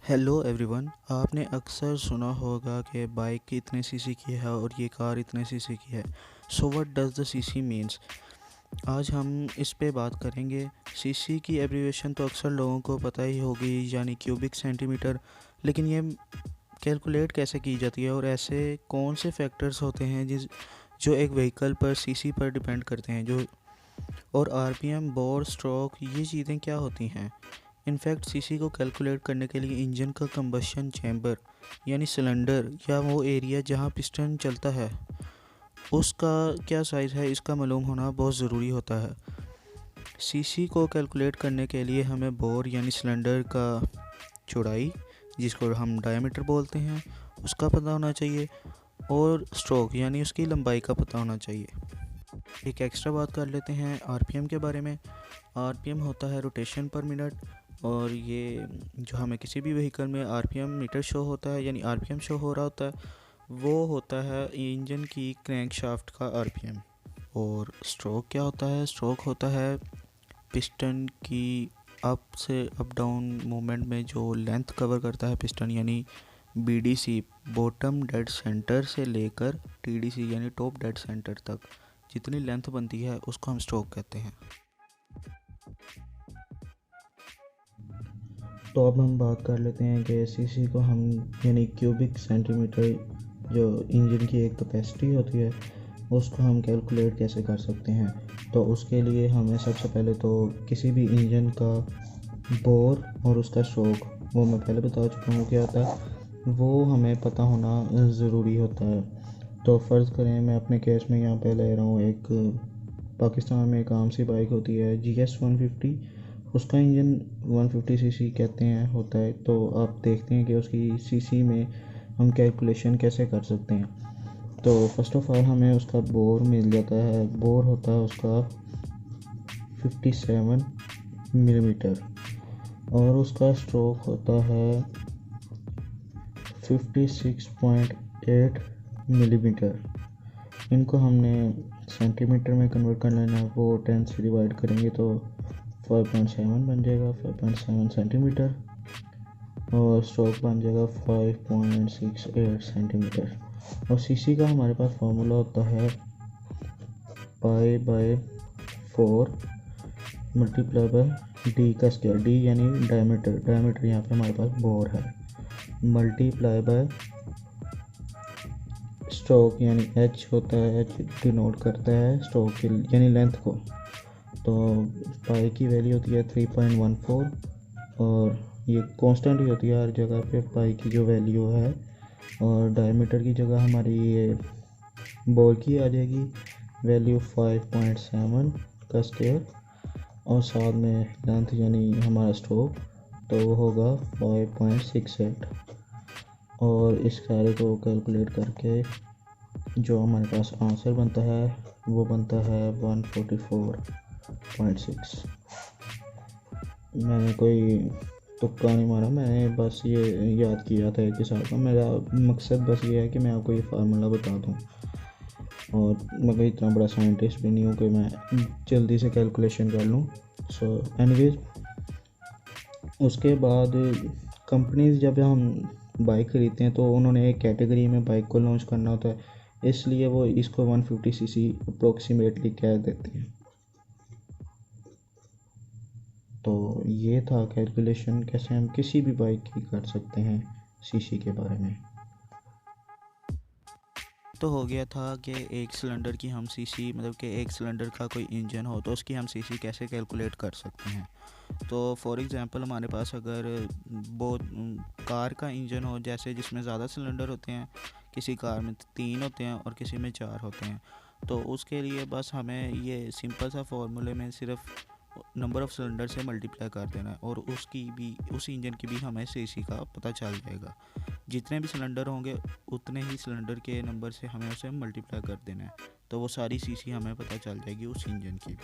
Hello everyone, आपने अक्सर सुना होगा कि बाइक इतने सीसी की है और ये कार इतने सीसी की है। So what does the CC means. आज हम इस पे बात करेंगे। सीसी की एब्रीविएशन तो अक्सर लोगों को पता ही होगी, यानी क्यूबिक सेंटीमीटर। लेकिन ये कैलकुलेट कैसे की जाती है और ऐसे कौन से फैक्टर्स होते हैं जो एक व्हीकल पर सीसी पर डिपेंड करते हैं, जो और आरपीएम, बोर, स्ट्रोक, ये चीज़ें क्या होती हैं। इनफैक्ट सीसी को कैलकुलेट करने के लिए इंजन का कंबशन चैम्बर यानी सिलेंडर या वो एरिया जहां पिस्टन चलता है उसका क्या साइज़ है, इसका मालूम होना बहुत ज़रूरी होता है। सीसी को कैलकुलेट करने के लिए हमें बोर यानी सिलेंडर का चौड़ाई, जिसको हम डायमीटर बोलते हैं, उसका पता होना चाहिए और स्ट्रोक यानी उसकी लंबाई का पता होना चाहिए। एक एक्स्ट्रा बात कर लेते हैं आरपीएम के बारे में। आरपीएम होता है रोटेशन पर मिनट, और ये जो हमें किसी भी व्हीकल में आरपीएम मीटर शो होता है यानी आरपीएम शो हो रहा होता है, वो होता है इंजन की क्रैंकशाफ्ट का आरपीएम। और स्ट्रोक क्या होता है? स्ट्रोक होता है पिस्टन की अप से अप डाउन मूवमेंट में जो लेंथ कवर करता है पिस्टन, यानी बीडीसी, बॉटम डेड सेंटर से लेकर टीडीसी यानी टॉप डेड सेंटर तक जितनी लेंथ बनती है उसको हम स्ट्रोक कहते हैं। तो अब हम बात कर लेते हैं कि सीसी को हम यानी क्यूबिक सेंटीमीटर, जो इंजन की एक कैपेसिटी होती है, उसको हम कैलकुलेट कैसे कर सकते हैं। तो उसके लिए हमें सबसे पहले तो किसी भी इंजन का बोर और उसका स्ट्रोक, वो मैं पहले बता चुका हूँ क्या होता है, वो हमें पता होना ज़रूरी होता है। तो फ़र्ज़ करें मैं अपने केस में यहाँ पे ले रहा हूँ, एक पाकिस्तान में एक आम सी बाइक होती है GS 150, उसका इंजन 150 सीसी कहते हैं होता है। तो आप देखते हैं कि उसकी सीसी में हम कैलकुलेशन कैसे कर सकते हैं। तो फर्स्ट ऑफ ऑल हमें उसका बोर मिल जाता है। बोर होता है उसका 57 मिलीमीटर और उसका स्ट्रोक होता है 56.8 मिलीमीटर। इनको हमने सेंटीमीटर में कन्वर्ट कर लेना है, वो 10 से डिवाइड करेंगे तो 5.7 बन जाएगा, 5.7 सेंटीमीटर, और स्ट्रोक बन जाएगा 5.68 सेंटीमीटर। और सीसी का हमारे पास फार्मूला होता है π/4 मल्टीप्लाई बाय डी का स्क्वायर, डी यानी डायमीटर, डायमीटर यहाँ पे हमारे पास बोर है, मल्टीप्लाई बाय स्ट्रोक यानी एच होता है, एच डिनोट करता है स्ट्रोक की यानी लेंथ को। तो पाई की वैल्यू होती है 3.14 और ये कांस्टेंट ही होती है हर जगह पे पाई की जो वैल्यू है। और डायमीटर की जगह हमारी ये बोर की आ जाएगी वैल्यू 5.7 का स्क्वायर, और साथ में लेंथ यानी हमारा स्ट्रोक तो वो होगा 5.68। और इस सारे को कैलकुलेट करके जो हमारे पास आंसर बनता है वो बनता है 144.6। मैंने कोई तुक्का नहीं मारा, मैंने बस ये याद किया था एक हिसाब का। मेरा मकसद बस ये है कि मैं आपको ये फार्मूला बता दूं, और मैं कोई इतना बड़ा साइंटिस्ट भी नहीं हूँ कि मैं जल्दी से कैलकुलेशन कर लूँ। सो एनीवेज, उसके बाद कंपनीज जब हम बाइक ख़रीदते हैं तो उन्होंने एक कैटेगरी में बाइक को लॉन्च करना होता है, इसलिए वो इसको 150 सीसी अप्रोक्सीमेटली कह देते हैं। तो ये था कैलकुलेशन कैसे हम किसी भी बाइक की कर सकते हैं सीसी के बारे में। तो हो गया था कि एक सिलेंडर की हम सीसी, मतलब कि एक सिलेंडर का कोई इंजन हो तो उसकी हम सीसी कैसे कैलकुलेट कर सकते हैं। तो फॉर एग्ज़ाम्पल हमारे पास अगर बहुत कार का इंजन हो, जैसे जिसमें ज़्यादा सिलेंडर होते हैं, किसी कार में 3 होते हैं और किसी में 4 होते हैं, तो उसके लिए बस हमें ये सिंपल सा फॉर्मूले में सिर्फ नंबर ऑफ़ सिलेंडर से मल्टीप्लाई कर देना है और उसकी भी, उस इंजन की भी हमें सीसी का पता चल जाएगा। जितने भी सिलेंडर होंगे उतने ही सिलेंडर के नंबर से हमें उसे मल्टीप्लाई कर देना है, तो वो सारी सीसी हमें पता चल जाएगी उस इंजन की।